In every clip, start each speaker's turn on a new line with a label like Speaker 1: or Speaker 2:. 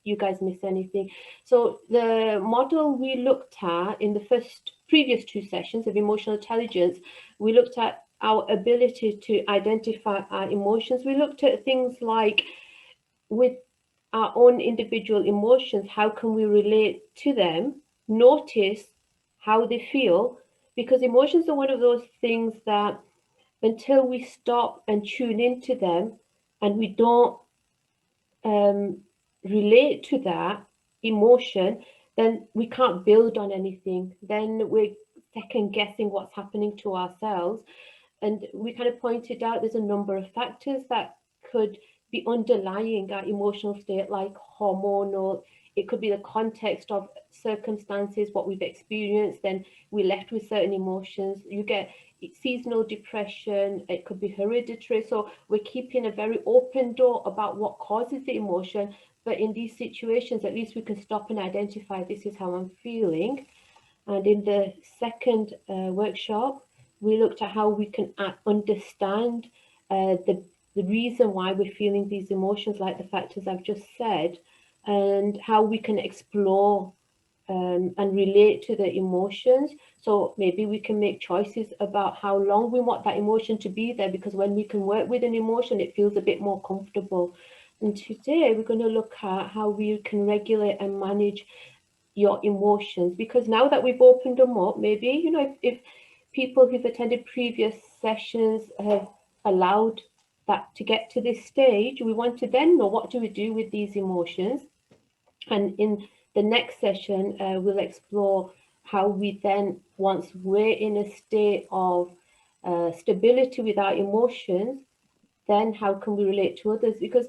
Speaker 1: you guys miss anything. So the model we looked at in the previous two sessions of emotional intelligence, we looked at our ability to identify our emotions. We looked at things like with our own individual emotions, how can we relate to them, notice how they feel, because emotions are one of those things that until we stop and tune into them and we don't um, relate to that emotion, then we can't build on anything. Then we're second guessing what's happening to ourselves. And we kind of pointed out there's a number of factors that could be underlying our emotional state, like hormonal. It could be the context of circumstances, what we've experienced, then we're left with certain emotions. You get seasonal depression, it could be hereditary. So we're keeping a very open door about what causes the emotion. But in these situations, at least we can stop and identify this is how I'm feeling. And in the second workshop, we looked at how we can understand the reason why we're feeling these emotions, like the factors I've just said, and how we can explore and relate to the emotions. So maybe we can make choices about how long we want that emotion to be there, because when we can work with an emotion, it feels a bit more comfortable. And today we're going to look at how we can regulate and manage your emotions, because now that we've opened them up, maybe if people who've attended previous sessions have allowed that to get to this stage, we want to then know what do we do with these emotions. And in the next session, we'll explore how we then, once we're in a state of stability with our emotions, then how can we relate to others? Because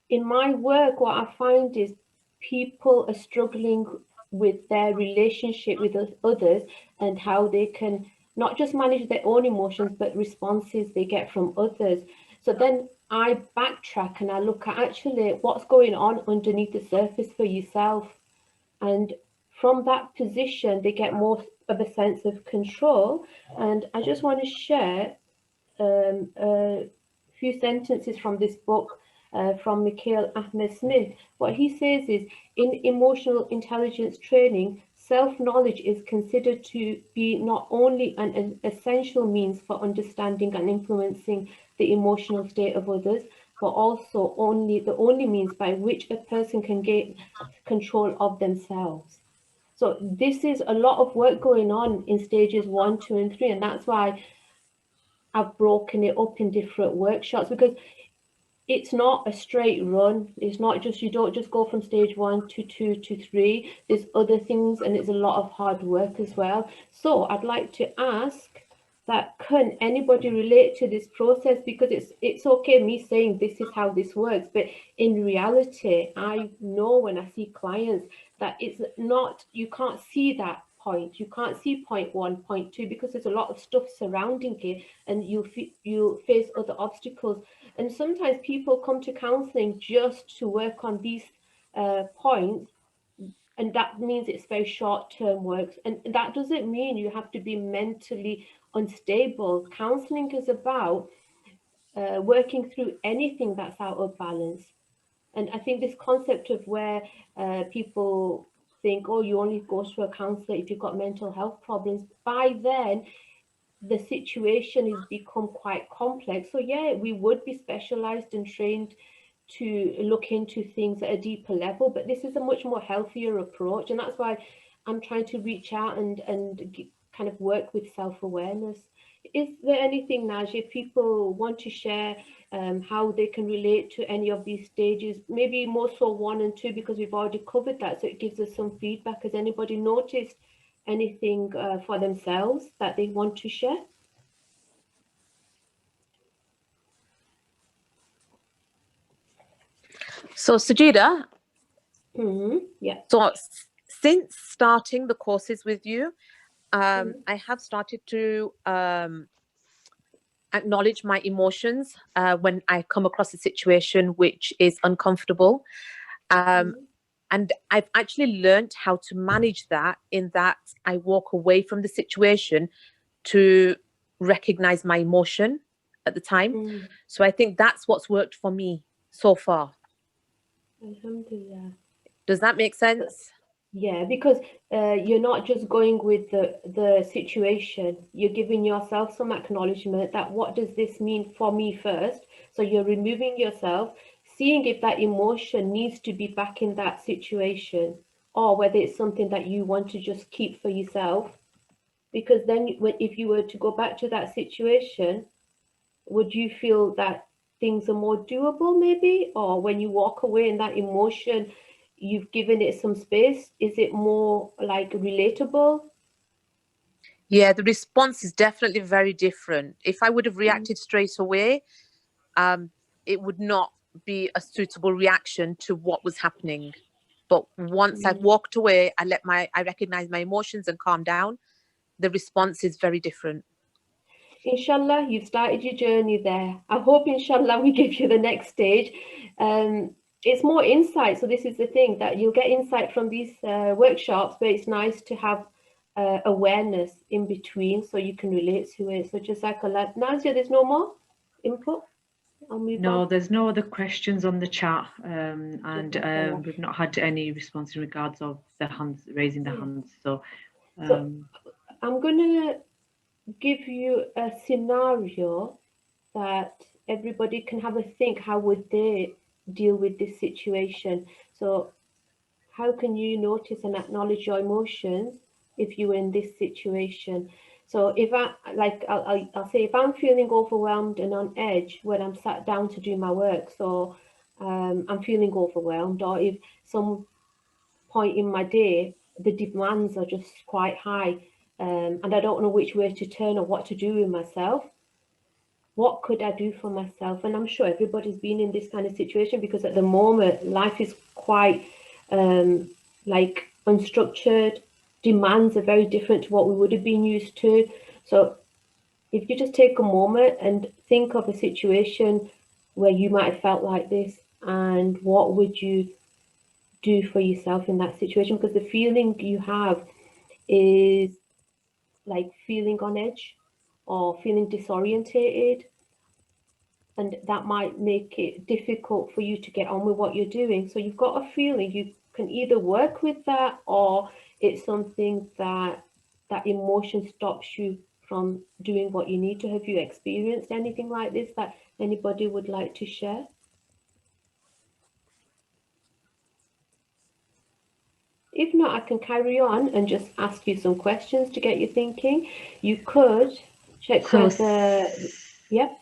Speaker 1: in my work, what I find is people are struggling with their relationship with others and how they can not just manage their own emotions, but responses they get from others. So then I backtrack and I look at actually what's going on underneath the surface for yourself. And from that position, they get more of a sense of control. And I just want to share a few sentences from this book from Mikhail Ahmed Smith. What he says is, in emotional intelligence training, self-knowledge is considered to be not only an essential means for understanding and influencing the emotional state of others, but also the only means by which a person can gain control of themselves. So this is a lot of work going on in stages 1, 2, and 3, and that's why I've broken it up in different workshops, because it's not a straight run. It's not just, you don't just go from stage 1 to 2 to 3. There's other things and it's a lot of hard work as well. So I'd like to ask that, can anybody relate to this process? Because it's okay me saying this is how this works, but in reality, I know when I see clients that it's not, you can't see that point. You can't see point 1, point 2, because there's a lot of stuff surrounding it, and you face other obstacles. And sometimes people come to counseling just to work on these points, and that means it's very short-term work. And that doesn't mean you have to be mentally unstable. Counseling is about working through anything that's out of balance. And I think this concept of where people think, oh, you only go to a counselor if you've got mental health problems, by then the situation has become quite complex. So yeah, we would be specialized and trained to look into things at a deeper level, but this is a much more healthier approach, and that's why I'm trying to reach out and kind of work with self-awareness. Is there anything, Naj, if people want to share how they can relate to any of these stages, maybe more so 1 and 2, because we've already covered that, so it gives us some feedback. Has anybody noticed anything for themselves that they want to share?
Speaker 2: So, Sajida,
Speaker 1: Yeah.
Speaker 2: so since starting the courses with you, I have started to acknowledge my emotions when I come across a situation which is uncomfortable. And I've actually learned how to manage that, in that I walk away from the situation to recognize my emotion at the time. So I think that's what's worked for me so far.
Speaker 1: Alhamdulillah.
Speaker 2: Does that make sense?
Speaker 1: Yeah, because you're not just going with the situation. You're giving yourself some acknowledgement that what does this mean for me first? So you're removing yourself, seeing if that emotion needs to be back in that situation, or whether it's something that you want to just keep for yourself. Because then, if you were to go back to that situation, would you feel that things are more doable maybe, or when you walk away in that emotion you've given it some space, is it more like relatable?
Speaker 2: Yeah, the response is definitely very different. If I would have
Speaker 1: Mm,
Speaker 2: reacted straight away, um, it would not be a suitable reaction to what was happening. But once I've
Speaker 1: mm.
Speaker 2: walked away, I recognize my emotions and calm down. The response is very different.
Speaker 1: Inshallah, you've started your journey there. I hope, inshallah, we give you the next stage. It's more insight. So this is the thing, that you'll get insight from these workshops, but it's nice to have awareness in between so you can relate to it. So Jazakallah. Nazia, there's no more input? I'll move on.
Speaker 3: No, there's no other questions on the chat, and
Speaker 1: Jazakallah.
Speaker 3: we've not had any response in regards of the hands raising the
Speaker 1: Yeah.
Speaker 3: hands. So,
Speaker 1: So
Speaker 3: um,
Speaker 1: I'm gonna give you a scenario that everybody can have a think. How would they deal with this situation? So how can you notice and acknowledge your emotions if you were in this situation? So if I like, I'll say if I'm feeling overwhelmed and on edge when I'm sat down to do my work, so I'm feeling overwhelmed, or if some point in my day the demands are just quite high, and I don't know which way to turn or what to do with myself. What could I do for myself? And I'm sure everybody's been in this kind of situation, because at the moment life is quite like unstructured. Demands are very different to what we would have been used to. So if you just take a moment and think of a situation where you might have felt like this, and what would you do for yourself in that situation? Because the feeling you have is like feeling on edge or feeling disorientated, and that might make it difficult for you to get on with what you're doing. So you've got a feeling, you can either work with that, or it's something that that emotion stops you from doing what you need to. Have you experienced anything like this that anybody would like to share? If not, I can carry on and just ask you some questions to get you thinking. You could check
Speaker 3: so,
Speaker 1: whether, yep.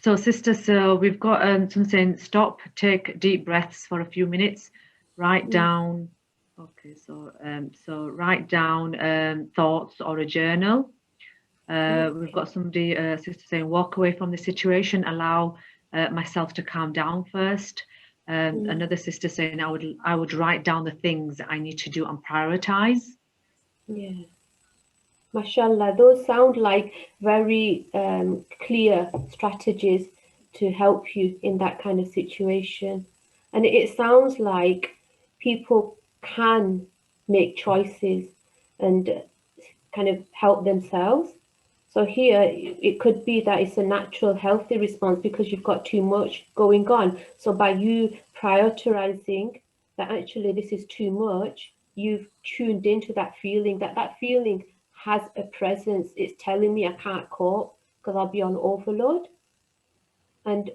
Speaker 3: so sister, so we've got some saying stop, take deep breaths for a few minutes, write
Speaker 1: Mm,
Speaker 3: down. Okay, so write down thoughts or a journal. We've
Speaker 1: okay.
Speaker 3: got somebody, sister saying, walk away from the situation, allow myself to calm down first.
Speaker 1: Mm,
Speaker 3: Another sister saying, I would write down the things I need to do and prioritize.
Speaker 1: yeah. Mashallah, those sound like very clear strategies to help you in that kind of situation. And it sounds like people can make choices and kind of help themselves. So here it could be that it's a natural, healthy response because you've got too much going on. So by you prioritizing that actually this is too much, you've tuned into that feeling, that that feeling has a presence. It's telling me I can't cope because I'll be on overload. And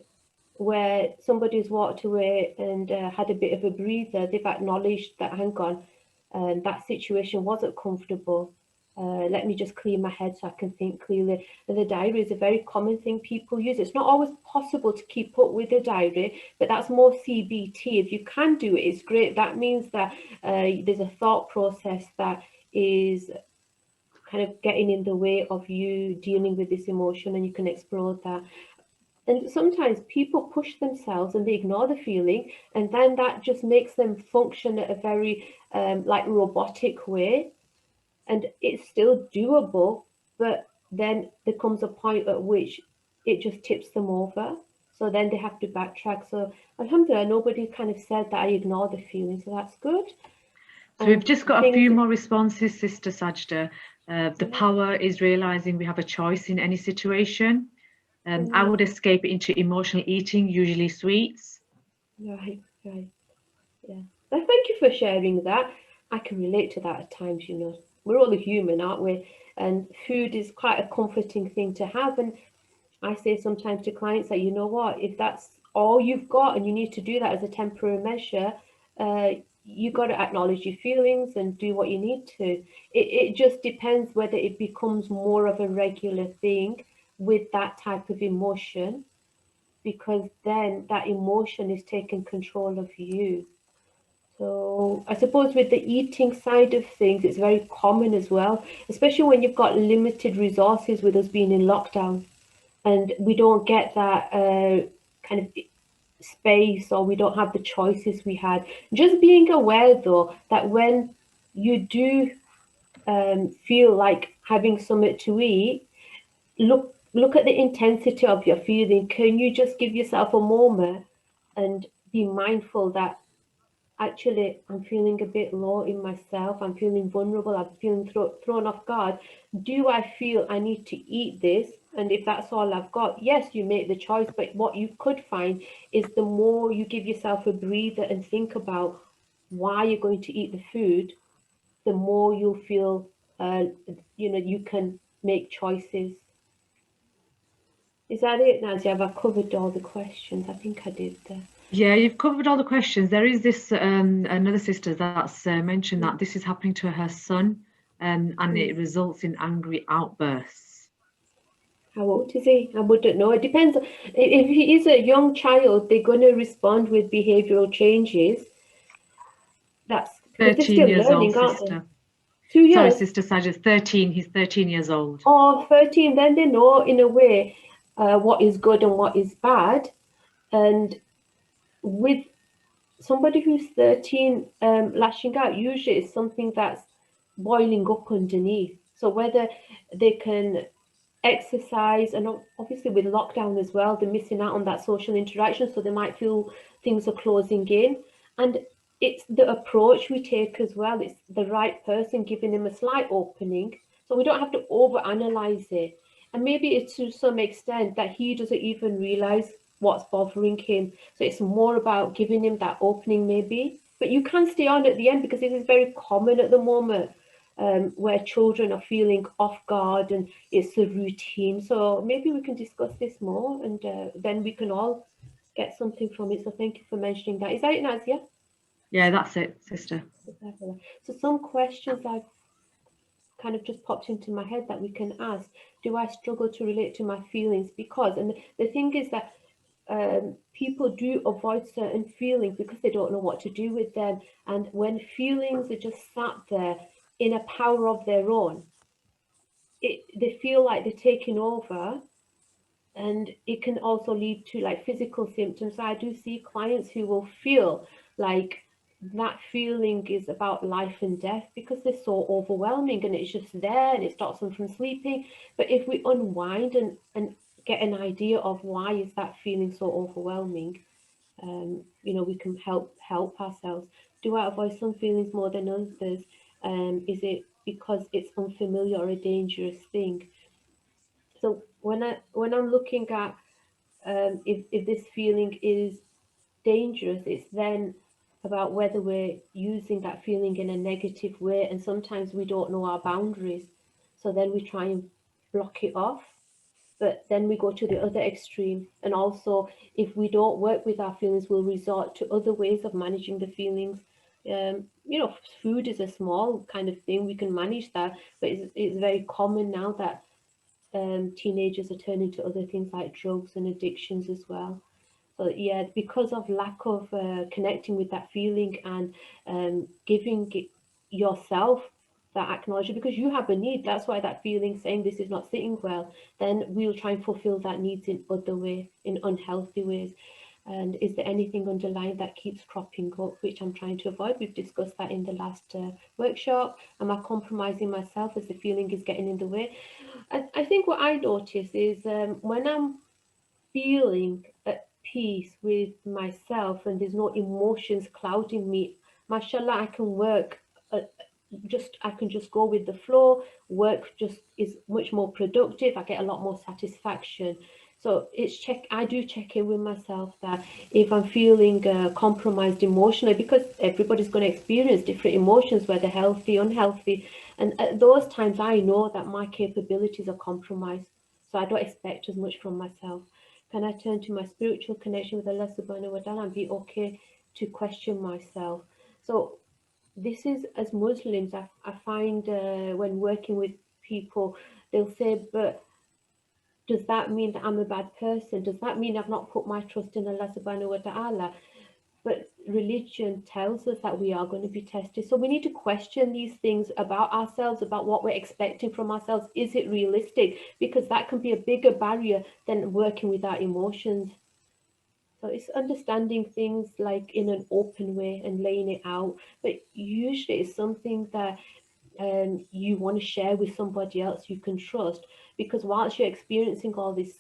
Speaker 1: where somebody's walked away and had a bit of a breather, they've acknowledged that, hang on, that situation wasn't comfortable. Let me just clear my head so I can think clearly. And the diary is a very common thing people use. It's not always possible to keep up with the diary, but that's more CBT. If you can do it, it's great. That means that there's a thought process that is kind of getting in the way of you dealing with this emotion, and you can explore that. And sometimes people push themselves and they ignore the feeling, and then that just makes them function at a very like robotic way. And it's still doable, but then there comes a point at which it just tips them over. So then they have to backtrack. So Alhamdulillah, nobody kind of said that I ignore the feeling, so that's good.
Speaker 3: So we've
Speaker 1: And
Speaker 3: just
Speaker 1: the
Speaker 3: got a
Speaker 1: things,
Speaker 3: few more responses, Sister Sajda. The power is realizing we have a choice in any situation. I would escape into emotional eating, usually sweets.
Speaker 1: right, right. Yeah. Well, thank you for sharing that. I can relate to that at times, you know. We're all human, aren't we? And food is quite a comforting thing to have. And I say sometimes to clients that, you know what, if that's all you've got and you need to do that as a temporary measure, uh, you got to acknowledge your feelings and do what you need to. It just depends whether it becomes more of a regular thing with that type of emotion, because then that emotion is taking control of you. So I suppose with the eating side of things, it's very common as well, especially when you've got limited resources with us being in lockdown and we don't get that kind of space, or we don't have the choices we had. Just being aware though that when you do feel like having something to eat, look at the intensity of your feeling. Can you just give yourself a moment and be mindful that actually I'm feeling a bit low in myself, I'm feeling vulnerable, I'm feeling thrown off guard. Do I feel I need to eat this? And if that's all I've got, yes, you make the choice. But what you could find is the more you give yourself a breather and think about why you're going to eat the food, the more you'll feel, you can make choices. Is that it, Nadia? Have I covered all the questions? I think I did there.
Speaker 3: Yeah, you've covered all the questions. There is this another sister that's mentioned that this is happening to her son, and it results in angry outbursts.
Speaker 1: How old is he? I wouldn't know. It depends. If he is a young child, they're going to respond with behavioral changes. That's because they're
Speaker 3: 13
Speaker 1: still
Speaker 3: years old,
Speaker 1: learning, aren't they?
Speaker 3: sister.
Speaker 1: 2 years.
Speaker 3: Sorry, Sister Sajid, 13. He's 13 years old.
Speaker 1: Or 13, then they know in a way what is good and what is bad. And with somebody who's 13 lashing out, usually it's something that's boiling up underneath. So whether they can exercise, and obviously with lockdown as well, they're missing out on that social interaction, so they might feel things are closing in. And it's the approach we take as well. It's the right person giving them a slight opening, so we don't have to over analyze it. And maybe it's to some extent that he doesn't even realize what's bothering him, so it's more about giving him that opening maybe. But you can stay on at the end, because this is very common at the moment, where children are feeling off guard and it's a routine. So maybe we can discuss this more, and then we can all get something from it. So thank you for mentioning that. Is that it, Nazia?
Speaker 3: Yeah, that's it, sister.
Speaker 1: So some questions I've kind of just popped into my head that we can ask. Do I struggle to relate to my feelings? Because, and the thing is that people do avoid certain feelings because they don't know what to do with them. And when feelings are just sat there in a power of their own, they feel like they're taking over, and it can also lead to like physical symptoms. I do see clients who will feel like that feeling is about life and death because they're so overwhelming and it's just there and it stops them from sleeping. But if we unwind and get an idea of why is that feeling so overwhelming, we can help ourselves. Do I avoid some feelings more than others? Is it because it's unfamiliar or a dangerous thing? So when I'm looking at if this feeling is dangerous, it's then about whether we're using that feeling in a negative way, and sometimes we don't know our boundaries. So then we try and block it off, but then we go to the other extreme. And also, if we don't work with our feelings, we'll resort to other ways of managing the feelings. Food is a small kind of thing, we can manage that, but it's very common now that teenagers are turning to other things like drugs and addictions as well. So yeah, because of lack of connecting with that feeling and giving yourself that acknowledgement, because you have a need. That's why that feeling saying this is not sitting well. Then we'll try and fulfill that needs in other ways, in unhealthy ways. And is there anything underlying that keeps cropping up, which I'm trying to avoid? We've discussed that in the last workshop. Am I compromising myself as the feeling is getting in the way? I think what I notice is when I'm feeling at peace with myself and there's no emotions clouding me, mashallah, I can work. I can just go with the flow. Work just is much more productive. I get a lot more satisfaction. So I do check in with myself that if I'm feeling compromised emotionally, because everybody's going to experience different emotions, whether healthy, unhealthy. And at those times, I know that my capabilities are compromised. So I don't expect as much from myself. Can I turn to my spiritual connection with Allah subhanahu wa ta'ala and be okay to question myself? So this is, as Muslims, I find when working with people, they'll say, but does that mean that I'm a bad person? Does that mean I've not put my trust in Allah subhanahu wa ta'ala? But religion tells us that we are going to be tested. So we need to question these things about ourselves, about what we're expecting from ourselves. Is it realistic? Because that can be a bigger barrier than working with our emotions. So it's understanding things like in an open way and laying it out. But usually it's something that you want to share with somebody else you can trust, because whilst you're experiencing all this,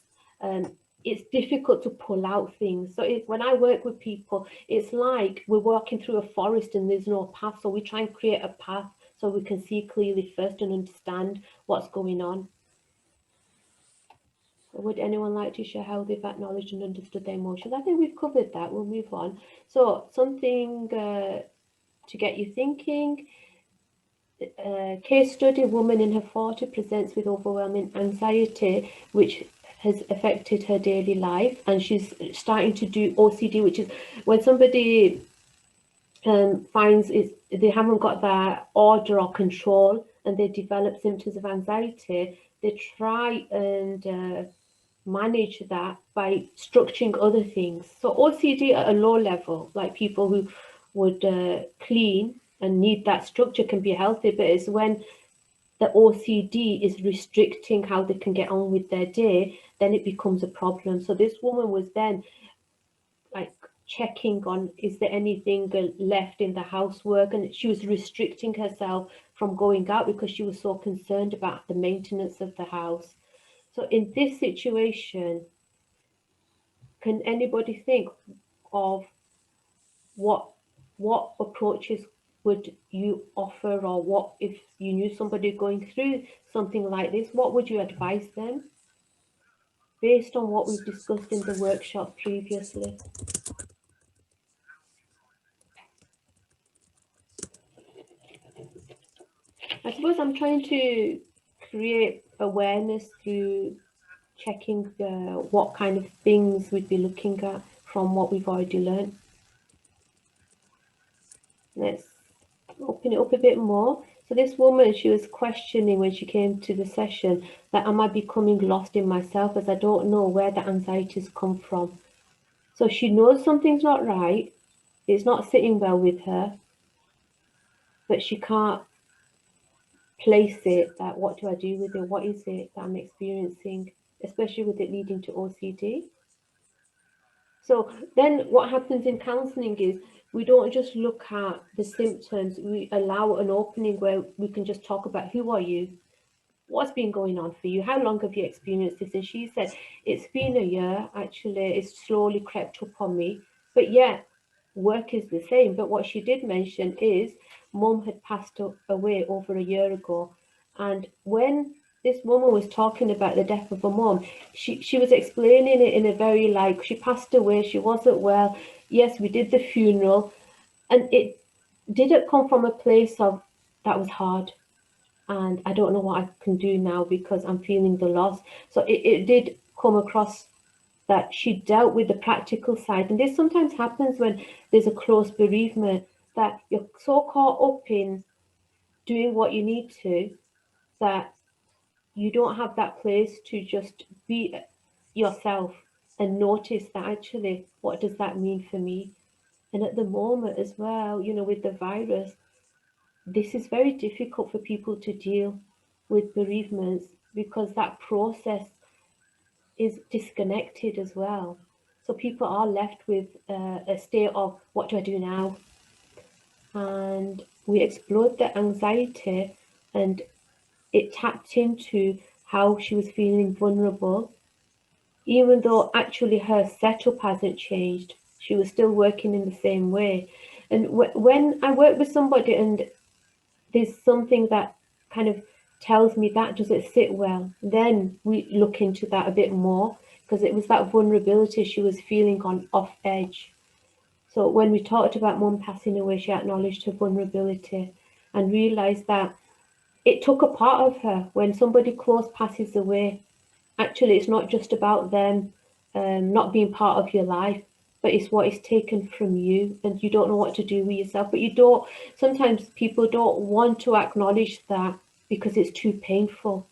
Speaker 1: it's difficult to pull out things. So when I work with people, it's like we're walking through a forest and there's no path, so we try and create a path so we can see clearly first and understand what's going on. Would anyone like to share how they've acknowledged and understood their emotions? I think we've covered that. We'll move on. So something to get you thinking. Case study: woman in her 40s presents with overwhelming anxiety, which has affected her daily life, and she's starting to do OCD, which is when somebody finds they haven't got that order or control, and they develop symptoms of anxiety. They try and manage that by structuring other things. So OCD at a low level, like people who would clean and need that structure, can be healthy, but it's when the OCD is restricting how they can get on with their day, then it becomes a problem. So this woman was then like checking on, is there anything left in the housework, and she was restricting herself from going out because she was so concerned about the maintenance of the house. So in this situation, can anybody think of what approaches would you offer, or what if you knew somebody going through something like this, what would you advise them based on what we've discussed in the workshop previously? I suppose I'm trying to create awareness through checking what kind of things we'd be looking at from what we've already learned. Let's open it up a bit more. So this woman, she was questioning when she came to the session that, am I becoming lost in myself as I don't know where the anxieties come from? So she knows something's not right. It's not sitting well with her, but she can't place it, that what do I do with it? What is it that I'm experiencing, especially with it leading to OCD? So then what happens in counselling is we don't just look at the symptoms, we allow an opening where we can just talk about, who are you? What's been going on for you? How long have you experienced this? And she said, it's been a year, actually, it's slowly crept up on me. But yet, work is the same. But what she did mention is mum had passed away over a year ago. And when this woman was talking about the death of her mum, she was explaining it in a very like, she passed away, she wasn't well. Yes, we did the funeral. And it didn't come from a place of, that was hard and I don't know what I can do now because I'm feeling the loss. So it did come across that she dealt with the practical side. And this sometimes happens when there's a close bereavement, that you're so caught up in doing what you need to that you don't have that place to just be yourself and notice that actually, what does that mean for me? And at the moment as well, with the virus, this is very difficult for people to deal with bereavements because that process is disconnected as well. So people are left with a state of, what do I do now? And we explored the anxiety, and it tapped into how she was feeling vulnerable, even though actually her setup hasn't changed. She was still working in the same way. And when I work with somebody and there's something that kind of tells me that doesn't sit well, then we look into that a bit more. because it was that vulnerability she was feeling on off edge. So when we talked about mum passing away, she acknowledged her vulnerability and realized that it took a part of her. When somebody close passes away, actually it's not just about them not being part of your life, but it's what is taken from you, and you don't know what to do with yourself. But you don't, sometimes people don't want to acknowledge that because it's too painful.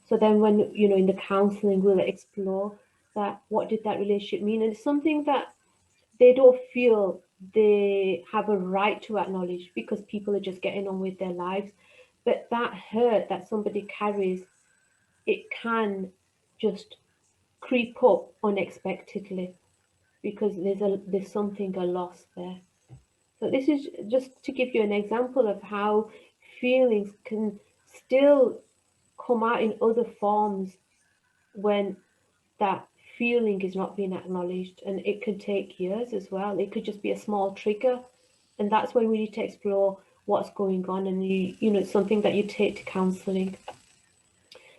Speaker 1: So then when, you know, in the counseling, we'll explore that, what did that relationship mean? And it's something that they don't feel they have a right to acknowledge because people are just getting on with their lives. But that hurt that somebody carries, it can just creep up unexpectedly because there's something a loss there. So this is just to give you an example of how feelings can still come out in other forms when that feeling is not being acknowledged, and it can take years as well. It could just be a small trigger, and that's when we need to explore what's going on, and you know, it's something that you take to counseling.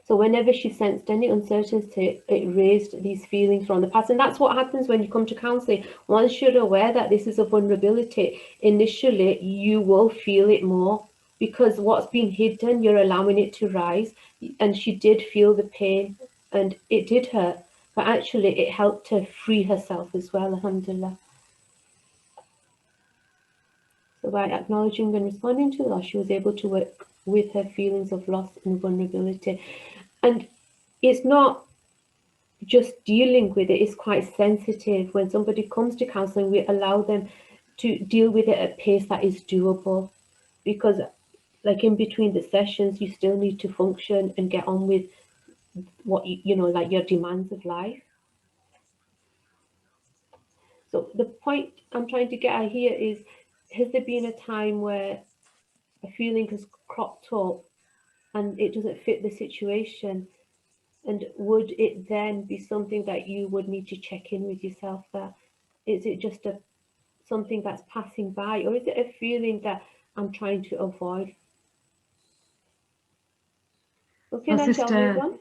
Speaker 1: So whenever she sensed any uncertainty, it raised these feelings from the past. And that's what happens when you come to counseling. Once you're aware that this is a vulnerability, initially you will feel it more because what's been hidden, you're allowing it to rise. And she did feel the pain and it did hurt, but actually it helped her free herself as well, alhamdulillah. So by acknowledging and responding to loss, she was able to work with her feelings of loss and vulnerability. And it's not just dealing with it, is quite sensitive. When somebody comes to counseling, we allow them to deal with it at a pace that is doable, because like in between the sessions you still need to function and get on with what you know, like your demands of life. So the point I'm trying to get at here is, has there been a time where a feeling has cropped up and it doesn't fit the situation, and would it then be something that you would need to check in with yourself, that is it just a something that's passing by, or is it a feeling that I'm trying to avoid? Okay,
Speaker 3: So,
Speaker 1: now shall we move
Speaker 3: Sister,
Speaker 1: on?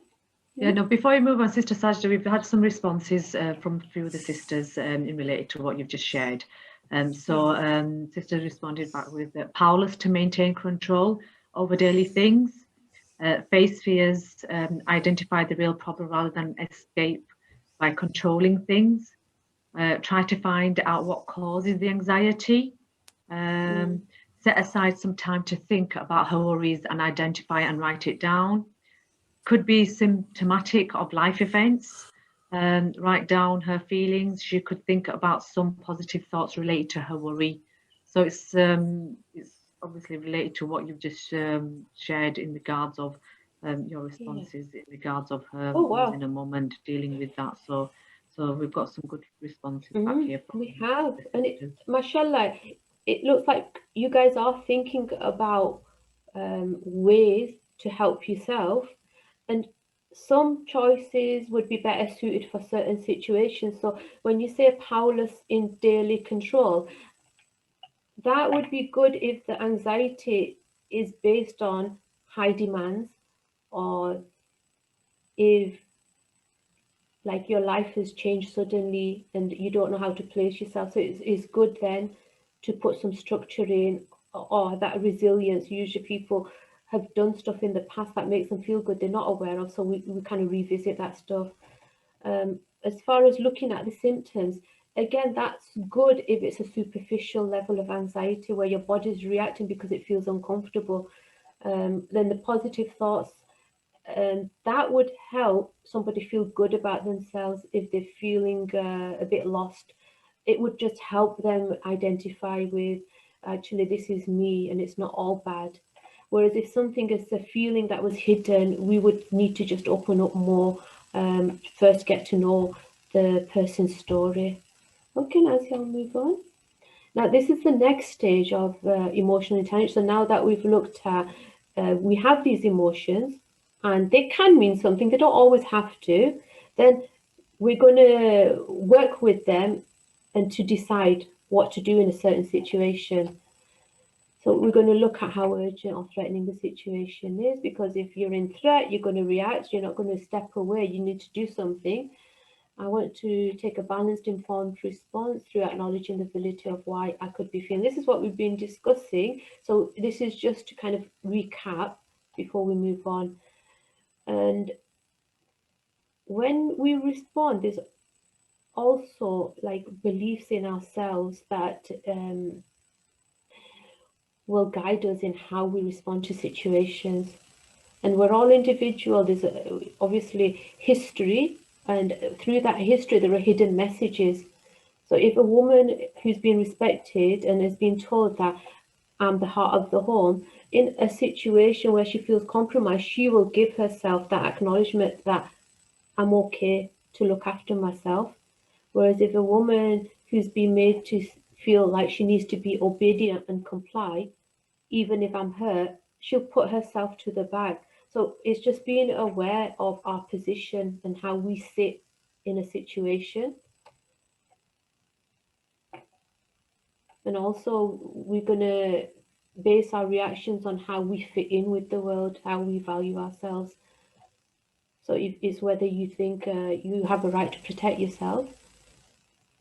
Speaker 3: yeah,
Speaker 1: Yeah.
Speaker 3: no, before we move on, Sister Sajda, we've had some responses from a few of the sisters in related to what you've just shared. Sister responded back with powerless to maintain control over daily things, face fears, identify the real problem rather than escape by controlling things, try to find out what causes the anxiety,
Speaker 1: Mm.
Speaker 3: set aside some time to think about her worries and identify and write it down. Could be symptomatic of life events. Write down her feelings. She could think about some positive thoughts related to her worry. So it's obviously related to what you've just shared in regards of your
Speaker 1: Yeah.
Speaker 3: responses in regards of her
Speaker 1: Oh
Speaker 3: losing
Speaker 1: wow.
Speaker 3: a mum and dealing with that. So we've got some good responses back here from
Speaker 1: We have,
Speaker 3: the
Speaker 1: and it,
Speaker 3: sisters.
Speaker 1: mashallah, it looks like you guys are thinking about ways to help yourself, and some choices would be better suited for certain situations. So when you say powerless in daily control, that would be good if the anxiety is based on high demands, or if like your life has changed suddenly and you don't know how to place yourself. So it's good then to put some structure in, or that resilience. Usually people have done stuff in the past that makes them feel good they're not aware of, so we kind of revisit that stuff. As far as looking at the symptoms, again, that's good if it's a superficial level of anxiety where your body's reacting because it feels uncomfortable. Then the positive thoughts, that would help somebody feel good about themselves if they're feeling a bit lost. It would just help them identify with, actually, this is me and it's not all bad. Whereas if something is a feeling that was hidden, we would need to just open up more, first get to know the person's story. Okay, now shall we move on? Now, this is the next stage of emotional intelligence. So now that we've looked at, we have these emotions and they can mean something, they don't always have to. Then we're going to work with them and to decide what to do in a certain situation. So we're going to look at how urgent or threatening the situation is, because if you're in threat, you're going to react, you're not going to step away, you need to do something. I want to take a balanced, informed response through acknowledging the validity of why I could be feeling. This is what we've been discussing. So this is just to kind of recap before we move on. And when we respond, there's also like beliefs in ourselves that will guide us in how we respond to situations. And we're all individual. There's obviously history, and through that history, there are hidden messages. So if a woman who's been respected and has been told that I'm the heart of the home, in a situation where she feels compromised, she will give herself that acknowledgement that I'm okay to look after myself. Whereas if a woman who's been made to feel like she needs to be obedient and comply, even if I'm hurt, she'll put herself to the back. So it's just being aware of our position and how we sit in a situation. And also, we're going to base our reactions on how we fit in with the world, how we value ourselves. So it's whether you think you have a right to protect yourself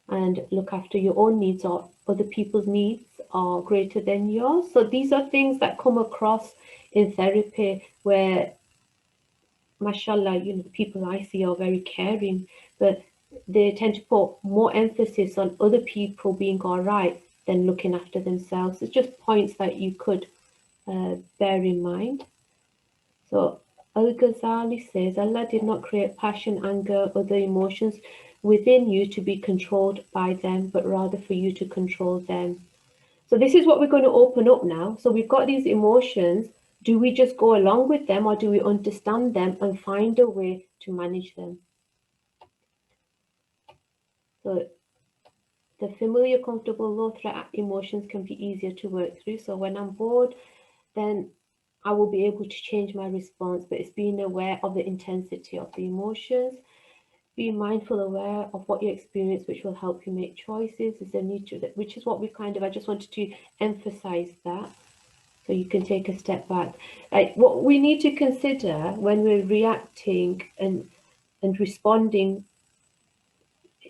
Speaker 1: and look after your own needs, or other people's needs are greater than yours. So these are things that come across in therapy where, mashallah, the people I see are very caring, but they tend to put more emphasis on other people being all right than looking after themselves. It's just points that you could bear in mind. So Al-Ghazali says, Allah did not create passion, anger, other emotions within you to be controlled by them, but rather for you to control them. So this is what we're going to open up now. So we've got these emotions. Do we just go along with them, or do we understand them and find a way to manage them? So the familiar, comfortable, low threat emotions can be easier to work through. So when I'm bored, then I will be able to change my response, but it's being aware of the intensity of the emotions. Being mindful, aware of what you experience, which will help you make choices. Is a need to, which is what we I just wanted to emphasize that. So you can take a step back. Like what we need to consider when we're reacting and responding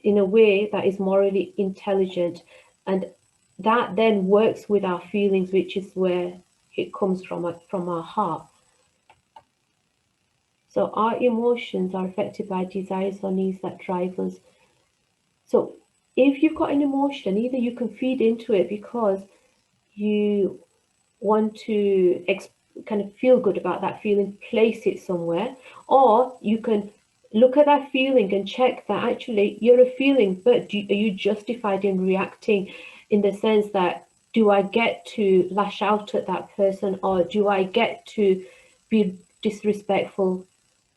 Speaker 1: in a way that is morally intelligent, and that then works with our feelings, which is where it comes from our heart. So our emotions are affected by desires or needs that drive us. So if you've got an emotion, either you can feed into it because you want to kind of feel good about that feeling, place it somewhere, or you can look at that feeling and check that actually you're a feeling, but are you justified in reacting, in the sense that, do I get to lash out at that person, or do I get to be disrespectful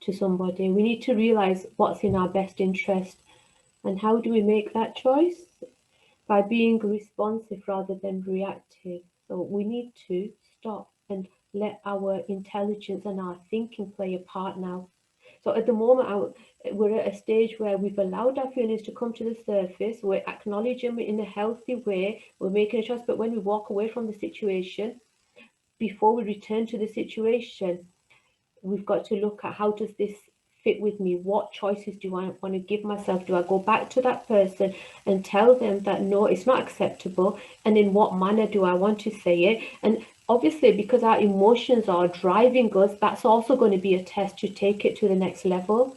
Speaker 1: to somebody? We need to realize what's in our best interest. And how do we make that choice? By being responsive rather than reactive. So we need to stop and let our intelligence and our thinking play a part now. So at the moment, we're at a stage where we've allowed our feelings to come to the surface. We're acknowledging them in a healthy way. We're making a choice. But when we walk away from the situation, before we return to the situation, we've got to look at, how does this fit with me? What choices do I want to give myself? Do I go back to that person and tell them that no, it's not acceptable? And in what manner do I want to say it? And obviously, because our emotions are driving us, that's also going to be a test to take it to the next level.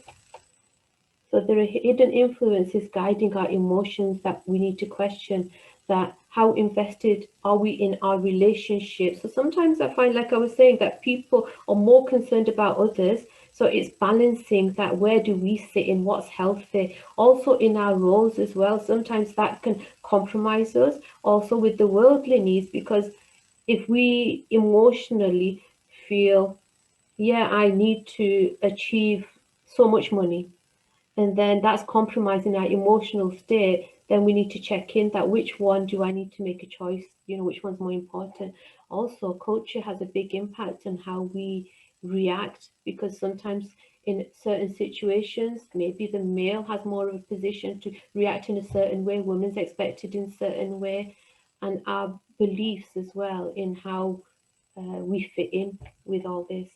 Speaker 1: So there are hidden influences guiding our emotions that we need to question. That how invested are we in our relationships? So sometimes I find, like I was saying, that people are more concerned about others. So it's balancing that, where do we sit in what's healthy? Also in our roles as well. Sometimes that can compromise us also with the worldly needs, because if we emotionally feel, yeah, I need to achieve so much money, and then that's compromising our emotional state, then we need to check in that, which one do I need to make a choice, which one's more important. Also, culture has a big impact on how we react, because sometimes in certain situations, maybe the male has more of a position to react in a certain way, women's expected in a certain way, and our beliefs as well in how we fit in with all this.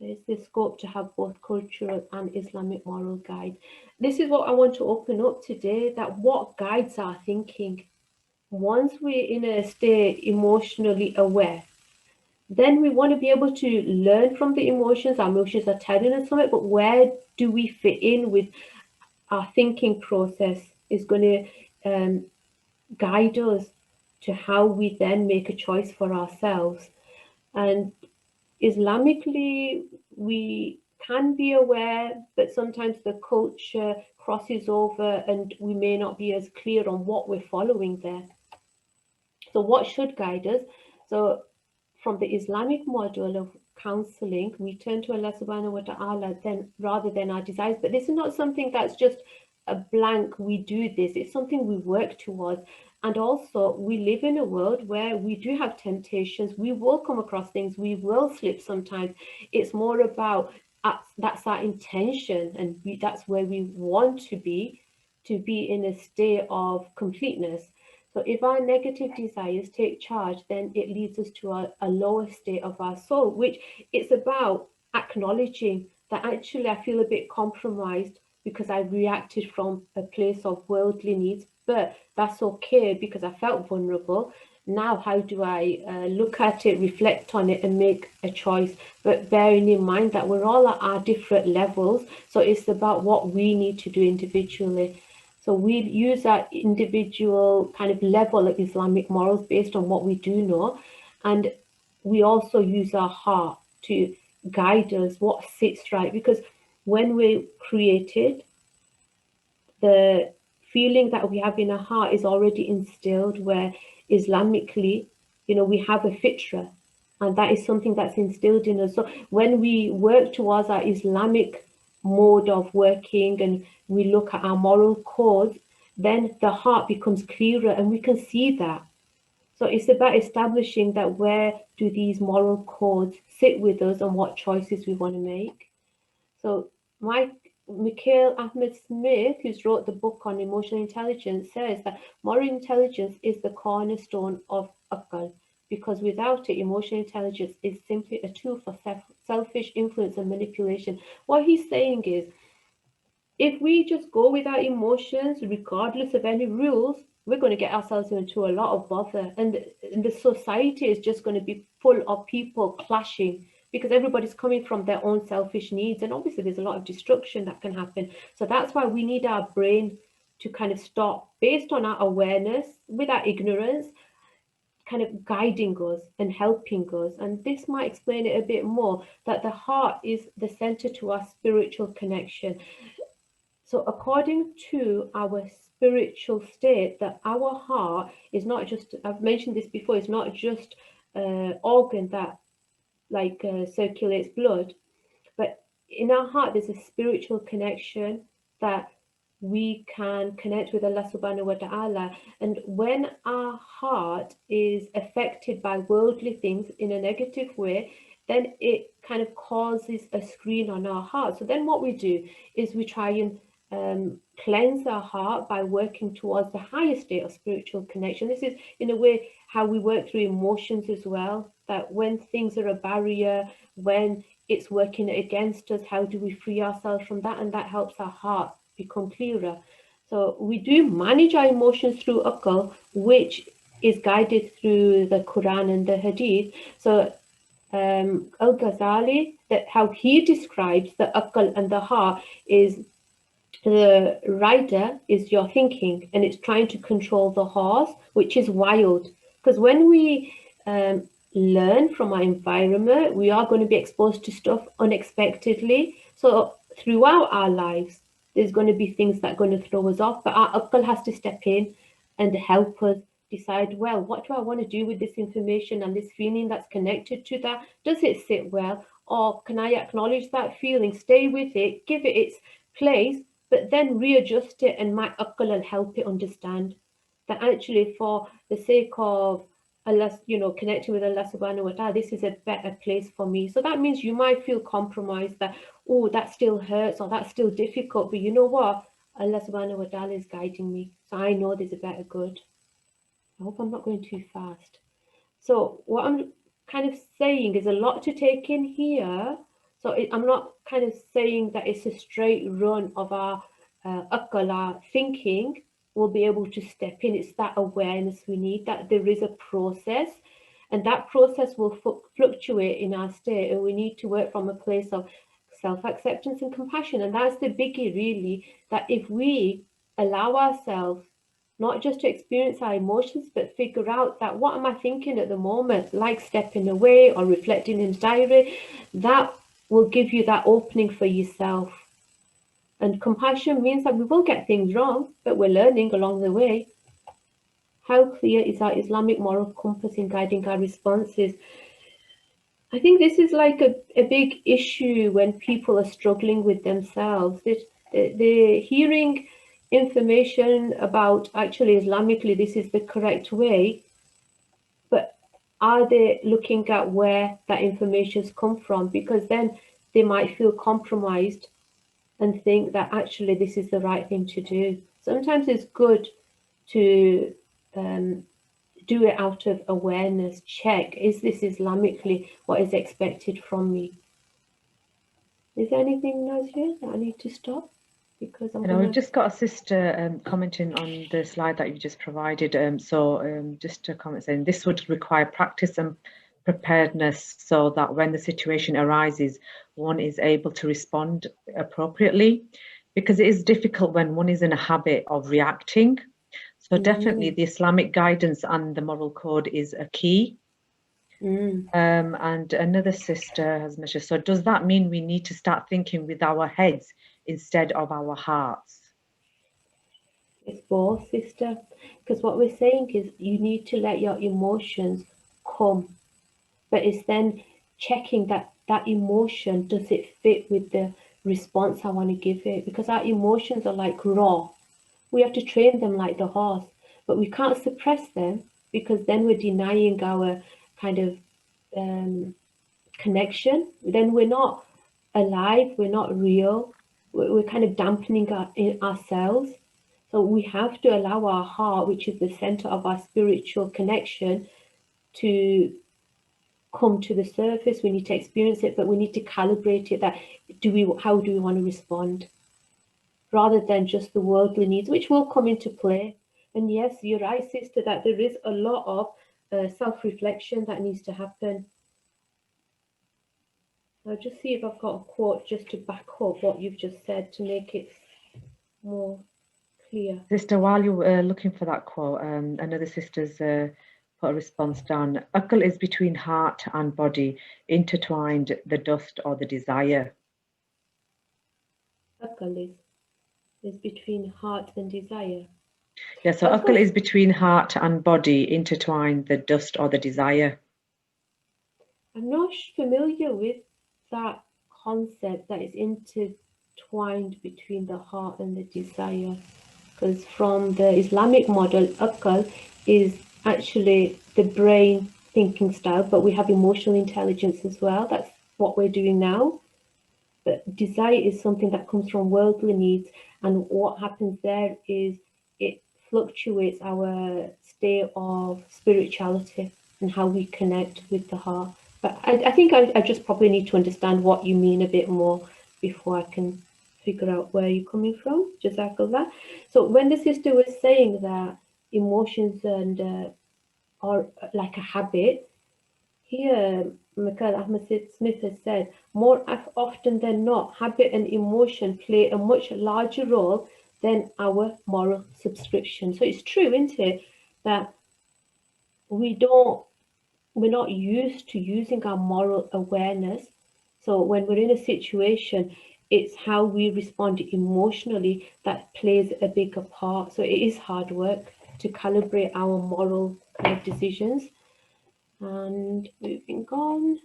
Speaker 1: There's the scope to have both cultural and Islamic moral guide. This is what I want to open up today, that what guides our thinking. Once we're in a state emotionally aware, then we want to be able to learn from the emotions. Our emotions are telling us something, but where do we fit in with our thinking process is going to guide us to how we then make a choice for ourselves. And Islamically, we can be aware, but sometimes the culture crosses over and we may not be as clear on what we're following there. So, what should guide us? So, from the Islamic model of counseling, we turn to Allah subhanahu wa ta'ala then rather than our desires. But this is not something that's just a blank, we do this, it's something we work towards. And also, we live in a world where we do have temptations, we will come across things, we will slip sometimes. It's more about that's our intention, and that's where we want to be in a state of completeness. So if our negative desires take charge, then it leads us to a lower state of our soul, which it's about acknowledging that actually I feel a bit compromised because I reacted from a place of worldly needs, but that's okay because I felt vulnerable. Now, how do I look at it, reflect on it, and make a choice? But bearing in mind that we're all at our different levels, so it's about what we need to do individually. So we use our individual kind of level of Islamic morals based on what we do know. And we also use our heart to guide us what sits right. Because when we're created, the feeling that we have in our heart is already instilled, where Islamically, we have a fitra, and that is something that's instilled in us. So when we work towards our Islamic mode of working and we look at our moral codes, then the heart becomes clearer and we can see that. So it's about establishing that where do these moral codes sit with us and what choices we want to make. So Mikhail Ahmed Smith, who's wrote the book on emotional intelligence, says that moral intelligence is the cornerstone of akal, because without it, emotional intelligence is simply a tool for selfish influence and manipulation. What he's saying is, if we just go with our emotions, regardless of any rules, we're going to get ourselves into a lot of bother. And the society is just going to be full of people clashing because everybody's coming from their own selfish needs. And obviously, there's a lot of destruction that can happen. So that's why we need our brain to kind of stop based on our awareness with our ignorance, kind of guiding us and helping us. And this might explain it a bit more, that the heart is the center to our spiritual connection. So, according to our spiritual state, that our heart is not just, I've mentioned this before, it's not just an organ that circulates blood, but in our heart, there's a spiritual connection that we can connect with Allah subhanahu wa ta'ala. And when our heart is affected by worldly things in a negative way, then it kind of causes a screen on our heart. So then what we do is we try and cleanse our heart by working towards the higher state of spiritual connection. This is, in a way, how we work through emotions as well. That when things are a barrier, when it's working against us, how do we free ourselves from that? And that helps our heart become clearer. So we do manage our emotions through akal, which is guided through the Quran and the Hadith. So Al-Ghazali, that how he describes the akal and the heart is, the rider is your thinking and it's trying to control the horse, which is wild. Because when we learn from our environment, we are going to be exposed to stuff unexpectedly. So throughout our lives, there's going to be things that are going to throw us off, but our akal has to step in and help us decide, well, what do I want to do with this information and this feeling that's connected to that? Does it sit well? Or can I acknowledge that feeling, stay with it, give it its place, but then readjust it, and my akal will help it understand that actually for the sake of Allah, connecting with Allah subhanahu wa ta'ala, this is a better place for me. So that means you might feel compromised that, oh, that still hurts or that's still difficult. But you know what? Allah subhanahu wa ta'ala is guiding me. So I know there's a better good. I hope I'm not going too fast. So what I'm kind of saying is a lot to take in here. So I'm not kind of saying that it's a straight run of our akala thinking will be able to step in. It's that awareness we need, that there is a process, and that process will fluctuate in our state, and we need to work from a place of self-acceptance and compassion. And that's the biggie, really, that if we allow ourselves not just to experience our emotions, but figure out that what am I thinking at the moment, like stepping away or reflecting in the diary, that will give you that opening for yourself. And compassion means that we will get things wrong, but we're learning along the way. How clear is our Islamic moral compass in guiding our responses? I think this is like a big issue when people are struggling with themselves. They're hearing information about actually Islamically this is the correct way, but are they looking at where that information's come from? Because then they might feel compromised and think that actually this is the right thing to do. Sometimes it's good to do it out of awareness. Check, is this Islamically what is expected from me? Is there anything, Nazia, that I need to stop? Because I'm
Speaker 3: We've
Speaker 1: gonna.
Speaker 3: just got a sister commenting on the slide that you just provided. Just to comment saying this would require practice and preparedness so that when the situation arises, one is able to respond appropriately, because it is difficult when one is in a habit of reacting. So definitely the Islamic guidance and the moral code is a key. And another sister has mentioned, so does that mean we need to start thinking with our heads instead of our hearts?
Speaker 1: It's both, sister. Because what we're saying is you need to let your emotions come, but it's then checking that that emotion, does it fit with the response I want to give it? Because our emotions are like raw. We have to train them like the horse, but we can't suppress them, because then we're denying our kind of connection. Then we're not alive, we're not real, we're kind of dampening ourselves. So we have to allow our heart, which is the center of our spiritual connection, to come to the surface. We need to experience it, but we need to calibrate it. That how do we want to respond, rather than just the worldly needs, which will come into play. And yes, you're right, sister, that there is a lot of self-reflection that needs to happen. I'll just see if I've got a quote just to back up what you've just said to make it more clear.
Speaker 3: Sister, while you're looking for that quote, another sister's put a response down. Akal is between heart and body, intertwined, the dust or the desire.
Speaker 1: Akal is between heart and desire.
Speaker 3: Yeah, so akal is between heart and body, intertwined, the dust or the desire.
Speaker 1: I'm not familiar with that concept, that is intertwined between the heart and the desire. Because from the Islamic model, akal is actually the brain thinking style, but we have emotional intelligence as well. That's what we're doing now. But desire is something that comes from worldly needs, and what happens there is it fluctuates our state of spirituality and how we connect with the heart. But I think I just probably need to understand what you mean a bit more before I can figure out where you're coming from. Jazakallah. So when the sister was saying that emotions and are like a habit, here, Michael Ahmed Smith has said, more often than not, habit and emotion play a much larger role than our moral subscription. So it's true, isn't it, that we're not used to using our moral awareness. So when we're in a situation, it's how we respond emotionally that plays a bigger part. So it is hard work to calibrate our moral kind of decisions. And moving on.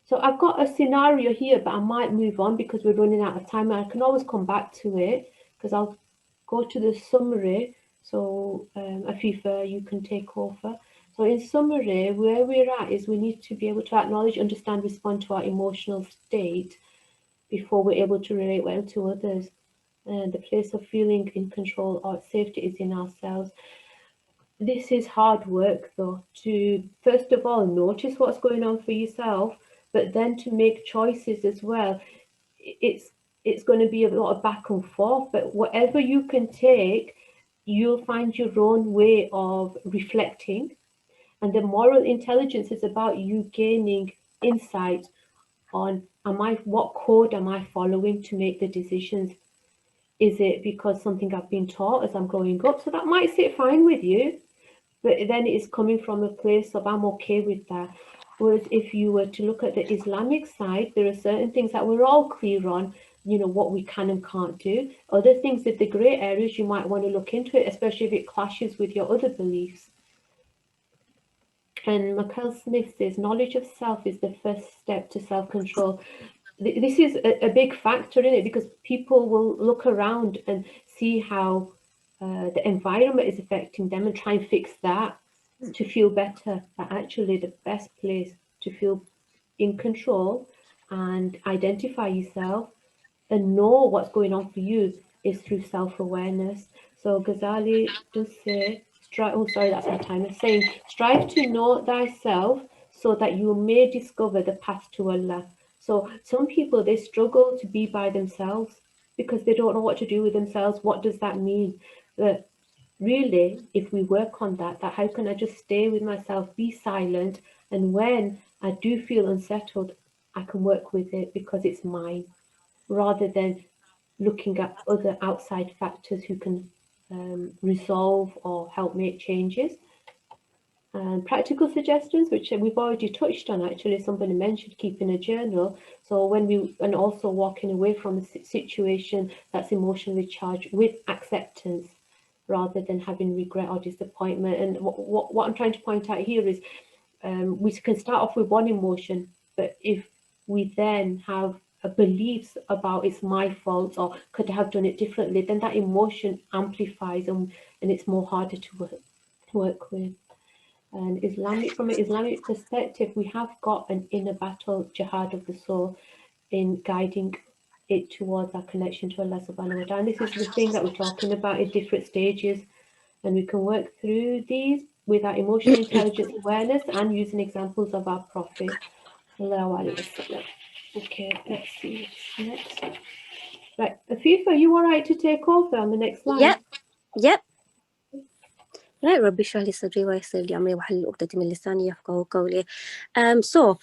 Speaker 1: So I've got a scenario here, but I might move on because we're running out of time. I can always come back to it because I'll go to the summary. So Afifa, you can take over. So in summary, where we're at is we need to be able to acknowledge, understand, respond to our emotional state before we're able to relate well to others. And the place of feeling in control or safety is in ourselves. This is hard work, though, to first of all notice what's going on for yourself, but then to make choices as well, it's going to be a lot of back and forth. But whatever you can take, you'll find your own way of reflecting. And the moral intelligence is about you gaining insight on, what code am I following to make the decisions? Is it because something I've been taught as I'm growing up? So that might sit fine with you, but then it's coming from a place of I'm okay with that. Whereas if you were to look at the Islamic side, there are certain things that we're all clear on, what we can and can't do. Other things, if the grey areas, you might want to look into it, especially if it clashes with your other beliefs. And Michael Smith says, knowledge of self is the first step to self-control. This is a big factor in it, because people will look around and see how the environment is affecting them and try and fix that to feel better. But actually the best place to feel in control and identify yourself and know what's going on for you is through self-awareness. So Ghazali does say, that's my timer, saying, strive to know thyself so that you may discover the path to Allah. So some people, they struggle to be by themselves because they don't know what to do with themselves. What does that mean? But really, if we work on that how can I just stay with myself, be silent, and when I do feel unsettled, I can work with it because it's mine, rather than looking at other outside factors who can resolve or help make changes. And practical suggestions, which we've already touched on, actually, somebody mentioned keeping a journal. So and also walking away from a situation that's emotionally charged with acceptance, rather than having regret or disappointment. And what I'm trying to point out here is we can start off with one emotion, but if we then have a beliefs about it's my fault or could I have done it differently, then that emotion amplifies and it's more harder to work with. And from an Islamic perspective, we have got an inner battle, jihad of the soul, in guiding it towards our connection to Allah subhanahu wa ta'ala. And this is the thing that we're talking about in different stages. And we can work through these with our emotional intelligence awareness and using examples of our Prophet. Okay, let's see what's next. Right, Afifa, you all right to take over on the next slide?
Speaker 4: Yep. Right, ربي اشرح لي صدري ويسر لي أمري واحلل عقدة من لساني يفقهوا قولي. So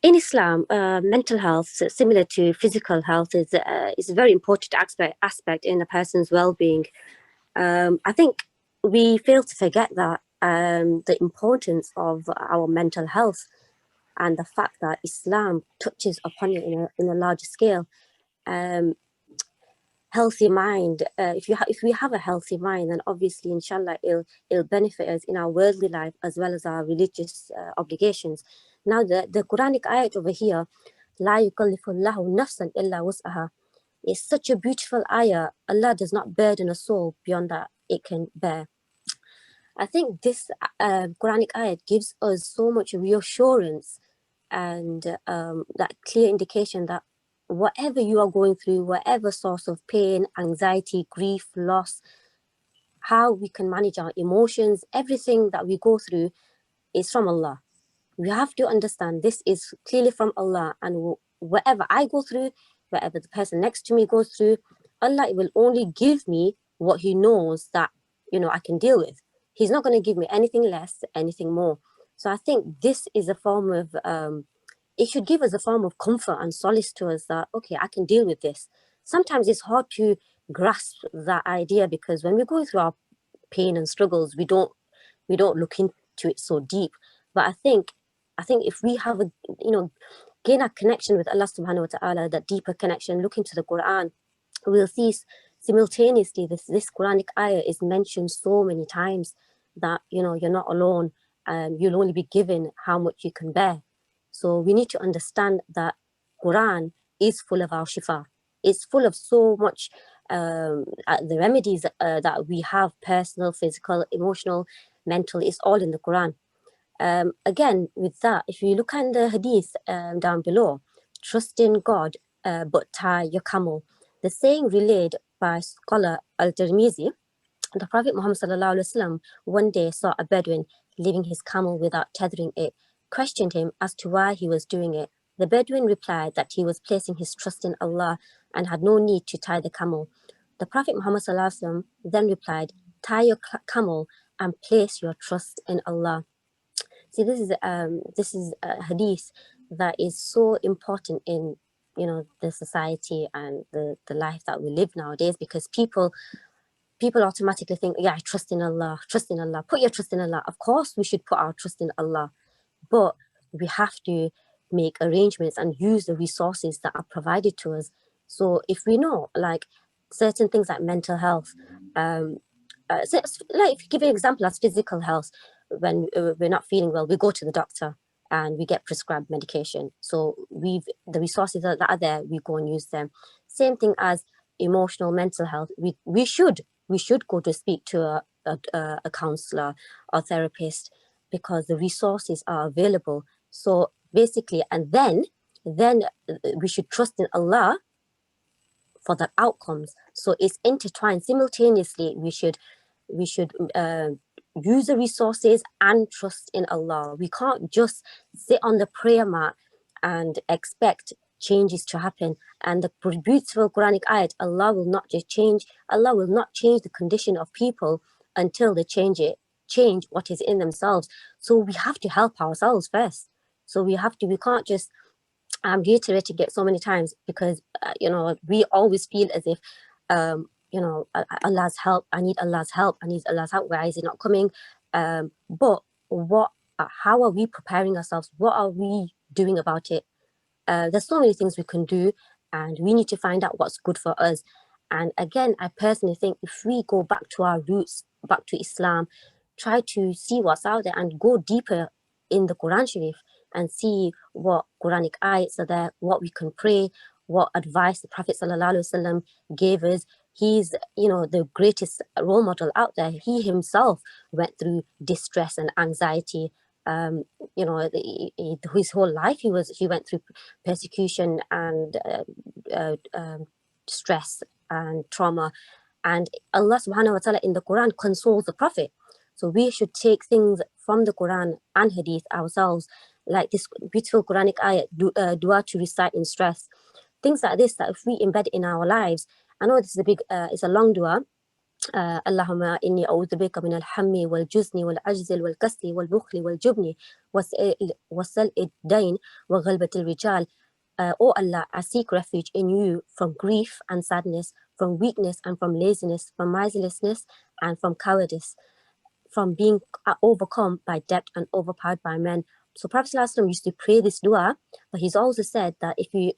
Speaker 4: in Islam, mental health, similar to physical health, is a very important aspect in a person's well-being. I think we fail to forget that the importance of our mental health and the fact that Islam touches upon it in a larger scale. Healthy mind. If we have a healthy mind, then obviously, inshallah, it'll benefit us in our worldly life as well as our religious obligations. Now, the Quranic ayat over here, "La yukallifullahu nafsan illa wus'aha," is such a beautiful ayah. Allah does not burden a soul beyond that it can bear. I think this Quranic ayat gives us so much reassurance and that clear indication that whatever you are going through, whatever source of pain, anxiety, grief, loss, how we can manage our emotions, everything that we go through is from Allah. We have to understand this is clearly from Allah, and whatever I go through, whatever the person next to me goes through, Allah will only give me what He knows that I can deal with. He's not going to give me anything less, anything more. So I think this is a form of it should give us a form of comfort and solace to us that, okay, I can deal with this. Sometimes it's hard to grasp that idea because when we go through our pain and struggles, we don't look into it so deep. But I think if we have gain a connection with Allah subhanahu wa ta'ala, that deeper connection, look into the Quran, we'll see simultaneously this Quranic ayah is mentioned so many times that you're not alone. You'll only be given how much you can bear. So we need to understand that Quran is full of our shifa. It's full of so much the remedies that we have, personal, physical, emotional, mental. It's all in the Quran. Again, with that, if you look at the hadith down below, trust in God, but tie your camel. The saying relayed by scholar Al-Tirmizi, the Prophet Muhammad sallallahu alaihi wasallam one day saw a Bedouin leaving his camel without tethering it questioned him as to why he was doing it. The Bedouin replied that he was placing his trust in Allah and had no need to tie the camel. The Prophet Muhammad ﷺ then replied, tie your camel and place your trust in Allah. See, this is a hadith that is so important in, you know, the society and the life that we live nowadays, because people automatically think, yeah, I trust in Allah, put your trust in Allah. Of course we should put our trust in Allah, but we have to make arrangements and use the resources that are provided to us. So if we know, like, certain things like mental health, so like, if you give an example as physical health, when we're not feeling well, we go to the doctor and we get prescribed medication. So the resources that are there, we go and use them. Same thing as emotional, mental health. We should go to speak to a counselor or therapist, because the resources are available. So basically, and then we should trust in Allah for the outcomes. So it's intertwined simultaneously. We should use the resources and trust in Allah. We can't just sit on the prayer mat and expect changes to happen. And the beautiful Quranic ayat, Allah will not change the condition of people until they change what is in themselves. So we have to help ourselves first. So we can't just, I'm reiterating it so many times, because we always feel as if Allah's help, I need Allah's help, why is it not coming? But how are we preparing ourselves? What are we doing about it? There's so many things we can do, and we need to find out what's good for us. And again, I personally think if we go back to our roots, back to Islam, try to see what's out there and go deeper in the Quran Sharif and see what Quranic ayats are there, what we can pray, what advice the Prophet ﷺ gave us. He's, the greatest role model out there. He himself went through distress and anxiety. His whole life he went through persecution and stress and trauma. And Allah subhanahu wa ta'ala in the Quran consoles the Prophet. So we should take things from the Quran and Hadith ourselves, like this beautiful Quranic ayat, dua to recite in stress. Things like this, that if we embed in our lives, I know this is it's a long dua. اللهم إني أعوذ بك من الهم والجزن والعجز والكسل والبخل والجبن وسلء الدين وغلبة الرجال. Oh Allah, I seek refuge in you from grief and sadness, from weakness and from laziness, from miserliness and from cowardice, from being overcome by debt and overpowered by men. So Prophet ﷺ used to pray this dua, but he's also said that if you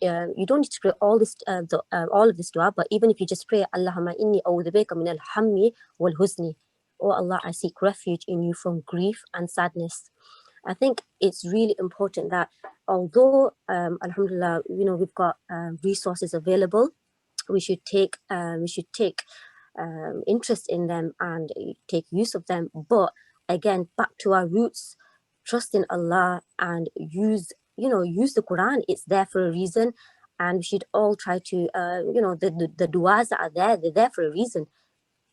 Speaker 4: don't need to pray all of this dua, but even if you just pray, Allahumma inni a'udhu bika min al-hammi wal huzni. Oh Allah, I seek refuge in you from grief and sadness. I think it's really important that although, alhamdulillah, we've got resources available, we should take interest in them and take use of them. But again, back to our roots, trust in Allah and use the Quran. It's there for a reason, and we should all try to the du'as that are there, they're there for a reason.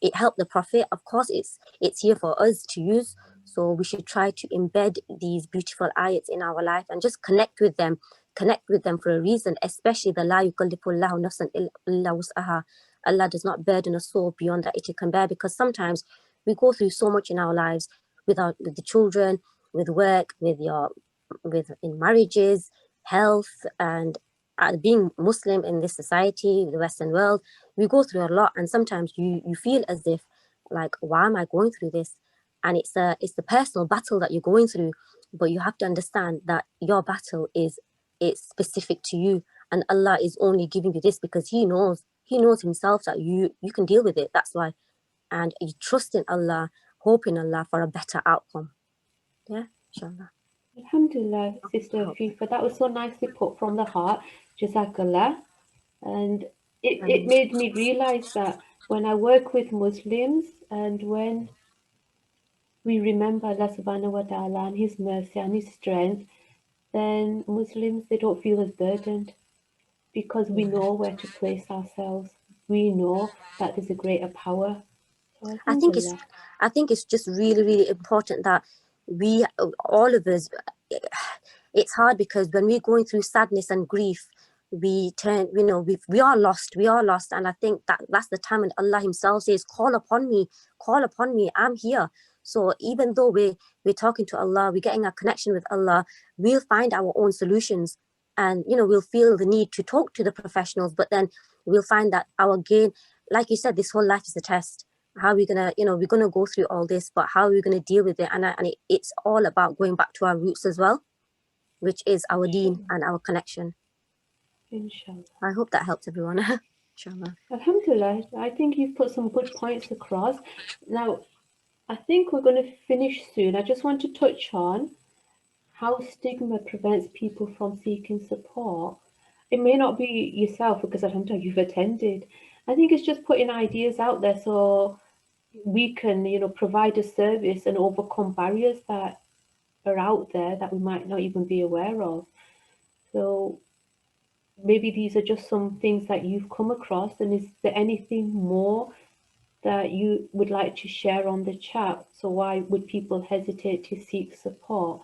Speaker 4: It helped the Prophet. Of course, it's here for us to use. So we should try to embed these beautiful ayats in our life and just connect with them for a reason, especially the la yukallifullahu nafsan illa wus'aha. Allah does not burden a soul beyond that it can bear, because sometimes we go through so much in our lives with the children, with work, in marriages, health, and being Muslim in this society, the Western world. We go through a lot, and sometimes you feel as if, like, why am I going through this? And it's the personal battle that you're going through, but you have to understand that your battle it's specific to you, and Allah is only giving you this because He knows Himself that you can deal with it. That's why. And you trust in Allah, hope in Allah for a better outcome. Yeah, inshallah.
Speaker 1: Alhamdulillah, Sister Afifa, that was so nicely put from the heart. Jazakallah. And it made me realize that when I work with Muslims and when we remember Allah subhanahu wa ta'ala and His mercy and His strength, then Muslims, they don't feel as burdened, because we know where to place ourselves. We know that there's a greater power. So
Speaker 4: I think it's just really, really important that we, all of us, it's hard because when we're going through sadness and grief, we turn, you know, we are lost, and I think that that's the time when Allah himself says, call upon me, I'm here. So even though we're talking to Allah, we're getting a connection with Allah, we'll find our own solutions, and you know, we'll feel the need to talk to the professionals, but then we'll find that our gain, like you said, this whole life is a test. How are we gonna, you know, we're gonna go through all this, but how are we gonna deal with it? And it's all about going back to our roots as well, which is our deen and our connection.
Speaker 1: Inshallah.
Speaker 4: I hope that helps everyone. Inshallah.
Speaker 1: Alhamdulillah, I think you've put some good points across. Now, I think we're going to finish soon. I just want to touch on how stigma prevents people from seeking support. It may not be yourself because alhamdulillah you've attended. I think it's just putting ideas out there so we can, you know, provide a service and overcome barriers that are out there that we might not even be aware of. So maybe these are just some things that you've come across, and is there anything more that you would like to share on the chat? So why would people hesitate to seek support?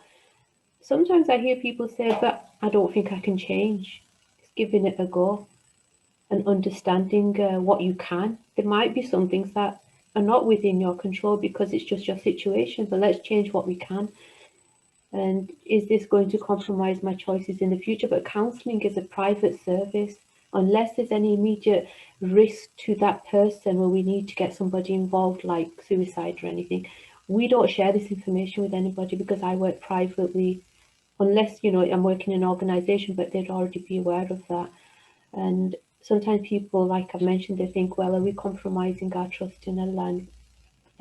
Speaker 1: Sometimes I hear people say, but I don't think I can change. It's giving it a go and understanding what you can. There might be some things that are not within your control because it's just your situation, but let's change what we can. And is this going to compromise my choices in the future? But counselling is a private service. Unless there's any immediate risk to that person where we need to get somebody involved, like suicide or anything, we don't share this information with anybody because I work privately. Unless, you know, I'm working in an organisation, but they'd already be aware of that. And sometimes people, like I've mentioned, they think, well, are we compromising our trust in Allah? And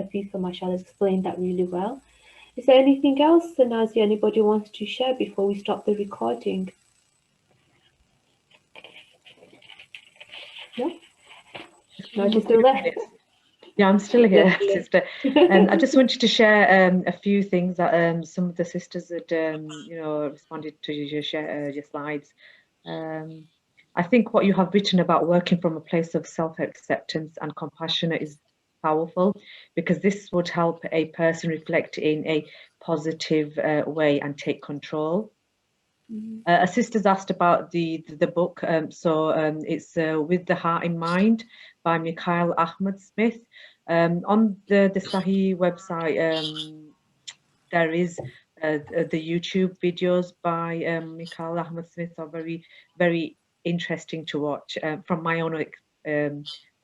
Speaker 1: Afifa, mashallah, has explained that really well. Is there anything else, Nazi, anybody wants to share before we stop the recording? No? No, she's still there.
Speaker 3: Yeah, I'm still here,
Speaker 1: Lovely.
Speaker 3: sister. I just wanted to share a few things that some of the sisters had, you know, responded to your slides. I think what you have written about working from a place of self-acceptance and compassion is powerful, because this would help a person reflect in a positive way and take control. A sister's asked about the book, it's With the Heart in Mind by Mikhail Ahmed Smith. On the Sahih website, there is the YouTube videos by Mikhail Ahmed Smith are very interesting to watch. From my own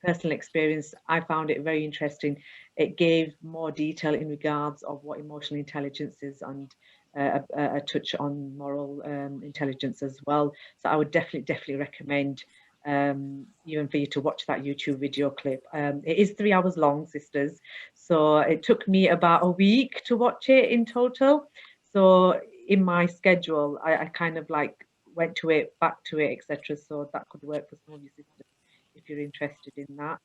Speaker 3: personal experience, I found it very interesting. It gave more detail in regards of what emotional intelligence is, and a touch on moral intelligence as well. So I would definitely recommend even for you to watch that YouTube video clip. It is 3 hours long, sisters, so it took me about a week to watch it in total. So in my schedule, I kind of like went to it, back to it, etc. So that could work for some of you sisters if you're interested in that.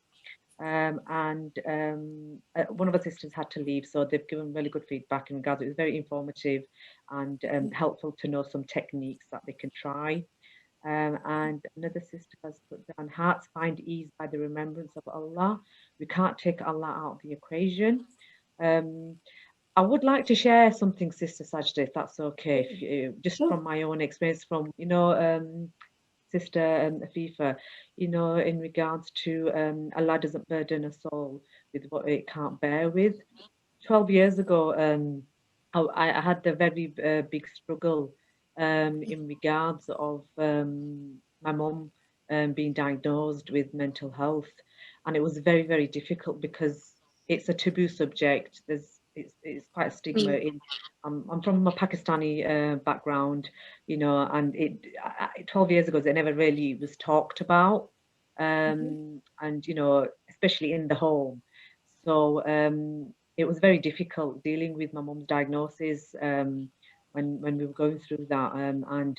Speaker 3: One of our sisters had to leave, so they've given really good feedback in regards. It was very informative and helpful to know some techniques that they can try. And another sister has put down, hearts find ease by the remembrance of Allah. We can't take Allah out of the equation. I would like to share something, Sister Sajda, if that's okay, just from my own experience, from, you know, Sister Afifa, you know, in regards to Allah doesn't burden a soul with what it can't bear with. 12 years ago, I had a very big struggle in regards of my mum being diagnosed with mental health, and it was very difficult because it's a taboo subject. It's quite a stigma. I'm from a Pakistani background, you know, and 12 years ago it never really was talked about, and you know, especially in the home. So it was very difficult dealing with my mum's diagnosis when we were going through that, and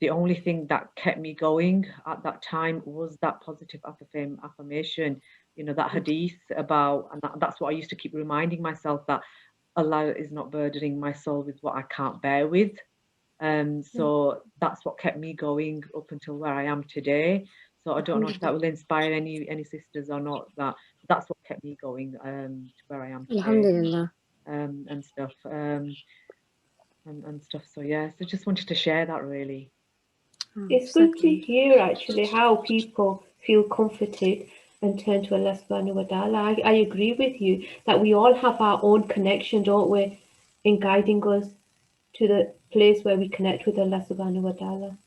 Speaker 3: the only thing that kept me going at that time was that positive affirmation, you know, that hadith about, and that's what I used to keep reminding myself, that Allah is not burdening my soul with what I can't bear with. So that's what kept me going up until where I am today. So I don't know if that will inspire any sisters or not. That's what kept me going to where I am today.
Speaker 4: Alhamdulillah.
Speaker 3: and stuff. And stuff. So yeah, so just wanted to share that really.
Speaker 1: It's good to hear actually how people feel comforted and turn to Allah subhanahu wa ta'ala. I agree with you that we all have our own connection, don't we, in guiding us to the place where we connect with Allah subhanahu wa ta'ala.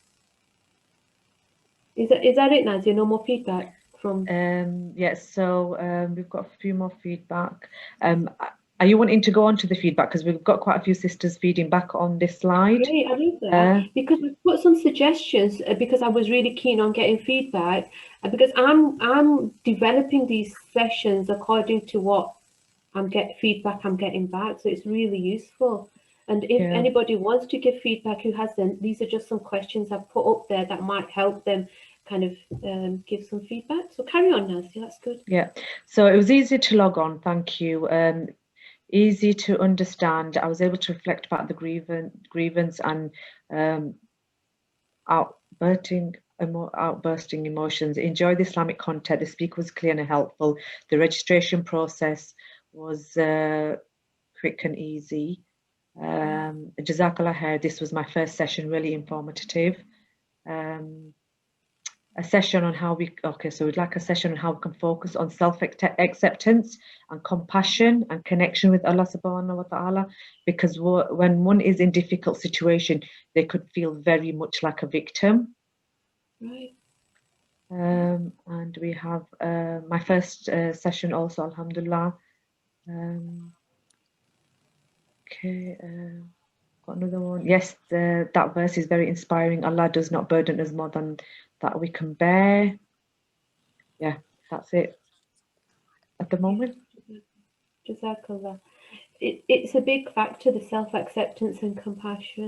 Speaker 1: Is that it, Nazia? No more feedback from
Speaker 3: Yeah, so we've got a few more feedback. Are you wanting to go on to the feedback? Because we've got quite a few sisters feeding back on this slide.
Speaker 1: Yeah, I love that because we've put some suggestions because I was really keen on getting feedback because I'm developing these sessions according to what I'm getting back, so it's really useful. And if
Speaker 3: Yeah.
Speaker 1: anybody wants to give feedback who hasn't, these are just some questions I've put up there that might help them kind of give some feedback. So carry on, Nancy, that's good.
Speaker 3: Yeah, so it was easy to log on, thank you. Easy to understand. I was able to reflect about the grievance and outbursting emotions. Enjoy the Islamic content. The speaker was clear and helpful. The registration process was quick and easy. Jazakallah khair. This was my first session, really informative. A session on how so we'd like a session on how we can focus on self-acceptance and compassion and connection with Allah subhanahu wa ta'ala, because when one is in difficult situation, they could feel very much like a victim.
Speaker 1: Right.
Speaker 3: And we have my first session also, alhamdulillah. Okay, got another one. Yes, that verse is very inspiring. Allah does not burden us more than that we can bear. Yeah, that's it at the moment.
Speaker 1: Jazakallah. It's a big factor, the self-acceptance and compassion.